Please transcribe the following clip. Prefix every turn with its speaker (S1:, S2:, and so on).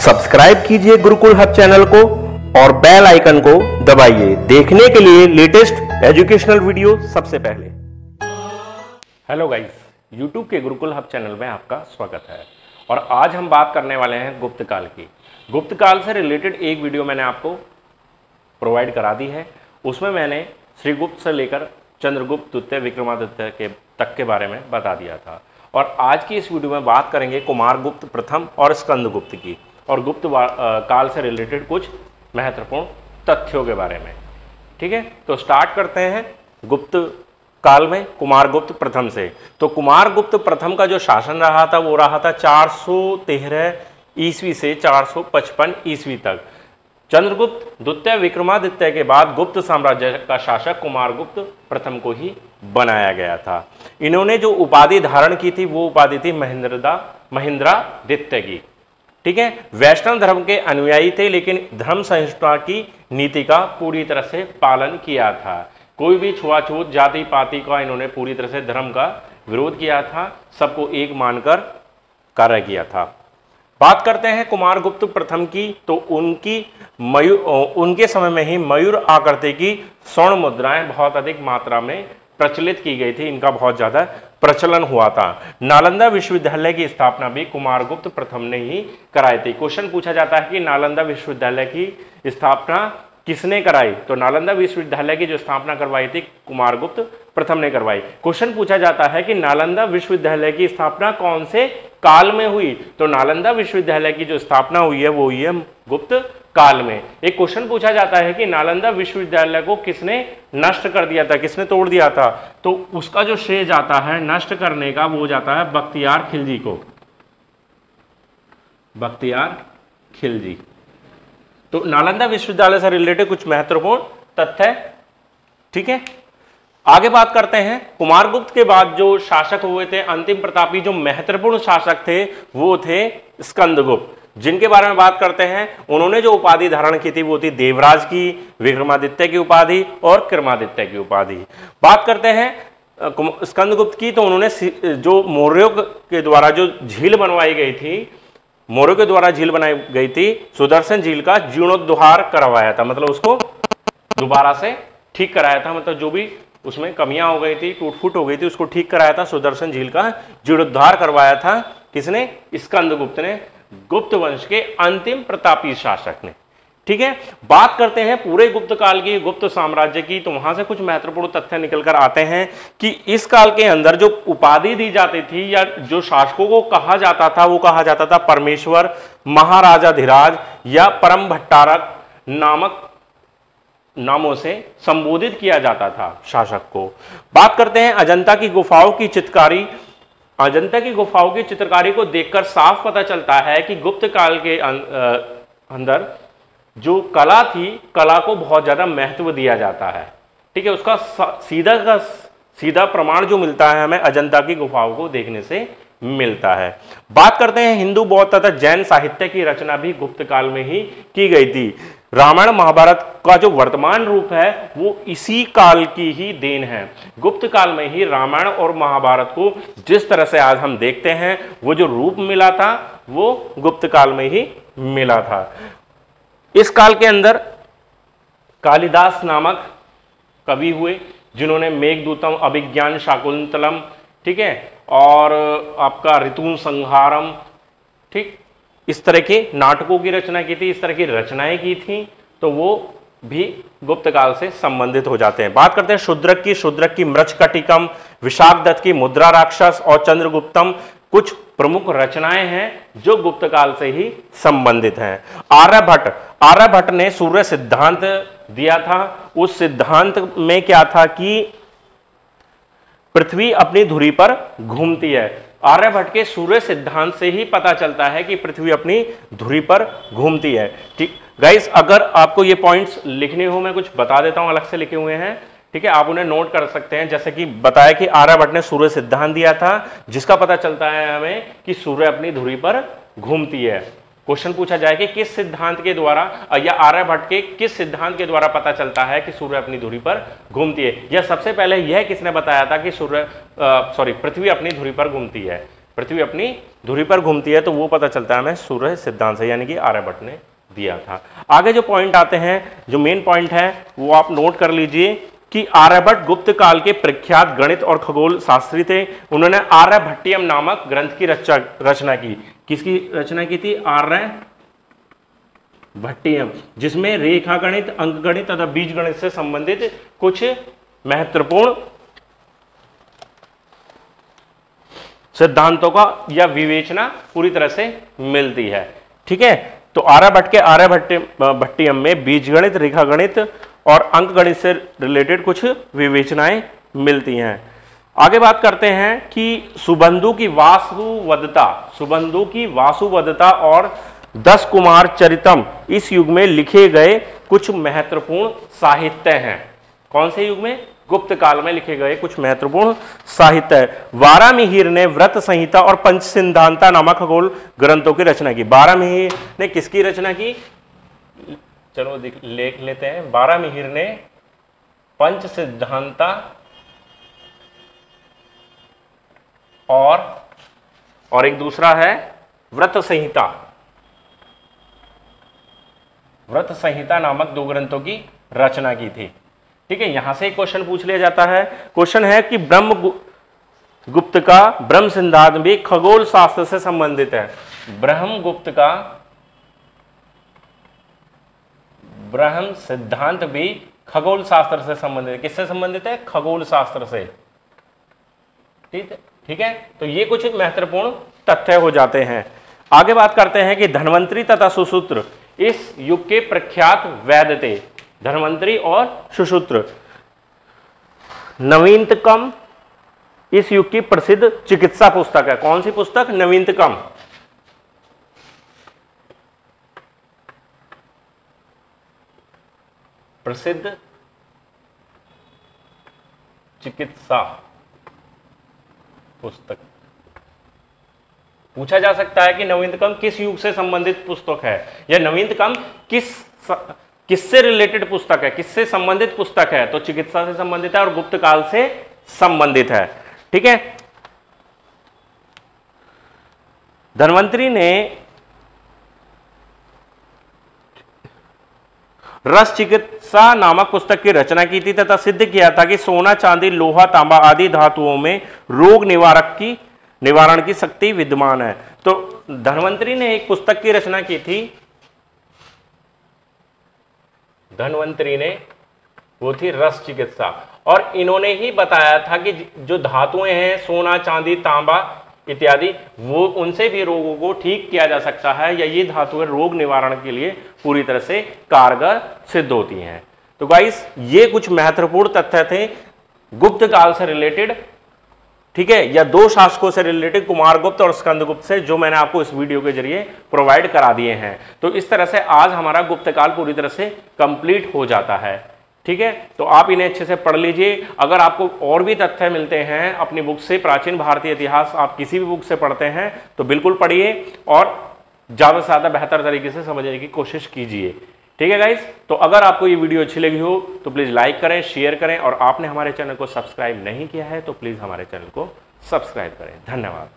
S1: Subscribe कीजिए Gurukul hub channel को और बेल आइकन को दबाइए देखने के लिए लेटेस्ट एजुकेशनल वीडियो सबसे पहले। हेलो गाइस, यूट्यूब के गुरुकुल हब चैनल में आपका स्वागत है और आज हम बात करने वाले हैं गुप्त काल की। गुप्त काल से रिलेटेड एक वीडियो मैंने आपको प्रोवाइड करा दी है। उसमें मैंने श्रीगुप्त से लेकर चंद्रगुप्त, द्वितीय, विक्रमादित्य के तक के बारे में बता दिया था और आज की इस वीडियो में बात करेंगे कुमारगुप्त प्रथम और स्कंदगुप्त की और गुप्त काल से रिलेटेड कुछ महत्वपूर्ण तथ्यों के बारे में। ठीक है, तो स्टार्ट करते हैं गुप्त काल में कुमारगुप्त प्रथम से। तो कुमारगुप्त प्रथम का जो शासन रहा था वो रहा था 413 ईस्वी से 455 ईस्वी तक। चंद्रगुप्त, द्वितीय, विक्रमादित्य के बाद गुप्त साम्राज्य का शासक कुमारगुप्त प्रथम को ही बनाया गया था। इन्होंने जो उपाधि धारण की थी वो उपाधि थी महेंद्रादित्य की। ठीक है, वैष्णव धर्म के अनुयायी थे लेकिन धर्म सहिष्णुता की नीति का पूरी तरह से पालन किया था। कोई भी छुआछूत, जाति पाति का इन्होंने पूरी तरह से धर्म का विरोध किया था, सबको एक मानकर कार्य किया था। बात करते हैं कुमारगुप्त प्रथम की, तो उनके समय में ही मयूर आकृति की स्वर्ण मुद्राएं बहुत अधिक मात्रा में प्रचलित की गई थी। इनका बहुत ज्यादा प्रचलन हुआ था। नालंदा विश्वविद्यालय की स्थापना भी कुमारगुप्त प्रथम ने ही कराई थी। क्वेश्चन पूछा जाता है कि नालंदा विश्वविद्यालय की स्थापना किसने कराई? तो नालंदा विश्वविद्यालय की जो स्थापना करवाई थी कुमारगुप्त प्रथम ने करवाई। क्वेश्चन पूछा जाता है कि नालंदा विश्वविद्यालय की स्थापना कौन से काल में हुई? तो नालंदा विश्वविद्यालय की जो स्थापना हुई है वो हुई है गुप्त काल में। एक क्वेश्चन पूछा जाता है कि नालंदा विश्वविद्यालय को किसने नष्ट कर दिया था, किसने तोड़ दिया था? तो उसका जो श्रेय जाता है नष्ट करने का वो जाता है बख्तियार खिलजी को। बख्तियार खिलजी। तो नालंदा विश्वविद्यालय से रिलेटेड कुछ महत्वपूर्ण तथ्य। ठीक है, आगे बात करते हैं। कुमारगुप्त के बाद जो शासक हुए थे, अंतिम प्रतापी जो महत्वपूर्ण शासक थे वो थे स्कंदगुप्त, जिनके बारे में बात करते हैं। उन्होंने जो उपाधि धारण की थी वो थी देवराज की, विक्रमादित्य की उपाधि और क्रमादित्य की उपाधि। बात करते हैं स्कंदगुप्त की, तो उन्होंने जो मौर्यों के द्वारा जो झील बनवाई गई थी, मौर्यों के द्वारा झील बनाई गई थी, सुदर्शन झील का जीर्णोद्धार करवाया था। मतलब उसको दोबारा से ठीक कराया था, मतलब जो भी उसमें कमियां हो गई थी, टूट फूट हो गई थी, उसको ठीक कराया था। सुदर्शन झील का जीर्णोद्धार करवाया था किसने? स्कंदगुप्त ने, गुप्त वंश के अंतिम प्रतापी शासक ने। ठीक है, बात करते हैं पूरे गुप्त काल की, गुप्त साम्राज्य की, तो वहां से कुछ महत्वपूर्ण तथ्य निकलकर आते हैं कि इस काल के अंदर जो उपाधि दी जाती थी या जो शासकों को कहा जाता था वो कहा जाता था परमेश्वर, महाराजाधिराज या परम भट्टारक नामक नामों से संबोधित किया जाता था शासक को। बात करते हैं अजंता की गुफाओं की चित्रकारी। अजंता की गुफाओं की चित्रकारी को देखकर साफ पता चलता है कि गुप्त काल के अंदर जो कला थी, कला को बहुत ज्यादा महत्व दिया जाता है। ठीक है, उसका सीधा प्रमाण जो मिलता है हमें अजंता की गुफाओं को देखने से मिलता है। बात करते हैं हिंदू, बौद्ध तथा जैन साहित्य की रचना भी गुप्त काल में ही की गई थी। रामायण महाभारत का जो वर्तमान रूप है वो इसी काल की ही देन है। गुप्त काल में ही रामायण और महाभारत को जिस तरह से आज हम देखते हैं वो जो रूप मिला था वो गुप्त काल में ही मिला था। इस काल के अंदर कालिदास नामक कवि हुए जिन्होंने मेघदूतम, अभिज्ञान शाकुंतलम, ठीक है, और आपका ऋतु संहारम, ठीक, इस तरह के नाटकों की रचना की थी, इस तरह की रचनाएं की थी, तो वो भी गुप्त काल से संबंधित हो जाते हैं। बात करते हैं शूद्रक की मृच्छकटिकम, विशाखदत्त की मुद्रा राक्षस और चंद्रगुप्तम कुछ प्रमुख रचनाएं हैं जो गुप्त काल से ही संबंधित हैं। आर्यभट्ट ने सूर्य सिद्धांत दिया था। उस सिद्धांत में क्या था कि पृथ्वी अपनी धुरी पर घूमती है। आर्यभट्ट के सूर्य सिद्धांत से ही पता चलता है कि पृथ्वी अपनी धुरी पर घूमती है। ठीक गाइस, अगर आपको ये पॉइंट्स लिखने हो, मैं कुछ बता देता हूं, अलग से लिखे हुए हैं। ठीक है, आप उन्हें नोट कर सकते हैं। जैसे कि बताया कि आर्यभट्ट ने सूर्य सिद्धांत दिया था जिसका पता चलता है हमें कि सूर्य अपनी धुरी पर घूमती है। क्वेश्चन पूछा जाए कि किस सिद्धांत के द्वारा या आर्यभट्ट के किस सिद्धांत के द्वारा पता चलता है कि सूर्य अपनी धुरी पर घूमती है, या सबसे पहले यह किसने बताया था कि पृथ्वी अपनी धुरी पर घूमती है? पृथ्वी अपनी धुरी पर घूमती है, तो वो पता चलता है हमें सूर्य सिद्धांत से, यानी कि आर्यभट्ट ने दिया था। आगे जो पॉइंट आते हैं, जो मेन पॉइंट है वो आप नोट कर लीजिए कि आर्यभट्ट गुप्त काल के प्रख्यात गणित और खगोल शास्त्री थे। उन्होंने आर्यभट्टियम नामक ग्रंथ की रचना की। किसकी रचना की थी? आर्यभट्टियम, जिसमें रेखा गणित, अंक गणित तथा बीज गणित से संबंधित कुछ महत्वपूर्ण सिद्धांतों का या विवेचना पूरी तरह से मिलती है। ठीक है, तो आर्यभट्ट के आर्यभट्टियम में बीजगणित, रेखा गणित और अंक गणित से रिलेटेड कुछ विवेचनाएं मिलती हैं। आगे बात करते हैं कि सुबंधु की वासुवदता और 10 कुमार चरितम इस युग में लिखे गए कुछ महत्वपूर्ण साहित्य हैं। कौन से युग में? गुप्त काल में लिखे गए कुछ महत्वपूर्ण साहित्य है। वारामिहिर ने व्रत संहिता और पंच सिद्धांता नामक खगोल ग्रंथों की रचना की। वारामिहिर ने किसकी रचना की? चलो लिख लेते हैं। वारामिहिर ने पंच सिद्धांता और एक दूसरा है व्रत संहिता नामक 2 ग्रंथों की रचना की थी। ठीक है, यहां से एक क्वेश्चन पूछ लिया जाता है। क्वेश्चन है कि ब्रह्मगुप्त का ब्रह्म सिद्धांत भी खगोल शास्त्र से संबंधित है। ब्रह्मगुप्त का ब्रह्म सिद्धांत भी खगोल शास्त्र से संबंधित है। किससे संबंधित है? खगोल शास्त्र से। ठीक है, तो ये कुछ महत्वपूर्ण तथ्य हो जाते हैं। आगे बात करते हैं कि धन्वंतरी तथा सुश्रुत इस युग के प्रख्यात वैद्य थे। धन्वंतरी और सुश्रुत। नवीनतम इस युग की प्रसिद्ध चिकित्सा पुस्तक है। कौन सी पुस्तक? नवीनतम। प्रसिद्ध चिकित्सा पुस्तक। पूछा जा सकता है कि नवीनतम किस युग से संबंधित पुस्तक है, या नवीनतम किससे रिलेटेड पुस्तक है, किससे संबंधित पुस्तक है? तो चिकित्सा से संबंधित है और गुप्त काल से संबंधित है। ठीक है, धन्वंतरी ने रस चिकित्सा नामक पुस्तक की रचना की थी तथा सिद्ध किया था कि सोना, चांदी, लोहा, तांबा आदि धातुओं में रोग निवारण की शक्ति विद्यमान है। तो धन्वंतरी ने एक पुस्तक की रचना की थी। धन्वंतरी ने वो थी रस चिकित्सा, और इन्होंने ही बताया था कि जो धातुएं हैं सोना, चांदी, तांबा इत्यादि, वो उनसे भी रोगों को ठीक किया जा सकता है, या ये धातुएं रोग निवारण के लिए पूरी तरह से कारगर सिद्ध होती हैं। तो गाइस, ये कुछ महत्वपूर्ण तथ्य थे गुप्त काल से रिलेटेड। ठीक है, या 2 शासकों से रिलेटेड, कुमारगुप्त और स्कंदगुप्त से, जो मैंने आपको इस वीडियो के जरिए प्रोवाइड करा दिए हैं। तो इस तरह से आज हमारा गुप्त काल पूरी तरह से कंप्लीट हो जाता है। ठीक है, तो आप इन्हें अच्छे से पढ़ लीजिए। अगर आपको और भी तथ्य मिलते हैं अपनी बुक से, प्राचीन भारतीय इतिहास आप किसी भी बुक से पढ़ते हैं तो बिल्कुल पढ़िए और ज़्यादा से ज़्यादा बेहतर तरीके से समझने की कोशिश कीजिए। ठीक है गाइस, तो अगर आपको ये वीडियो अच्छी लगी हो तो प्लीज़ लाइक करें, शेयर करें, और आपने हमारे चैनल को सब्सक्राइब नहीं किया है तो प्लीज़ हमारे चैनल को सब्सक्राइब करें। धन्यवाद।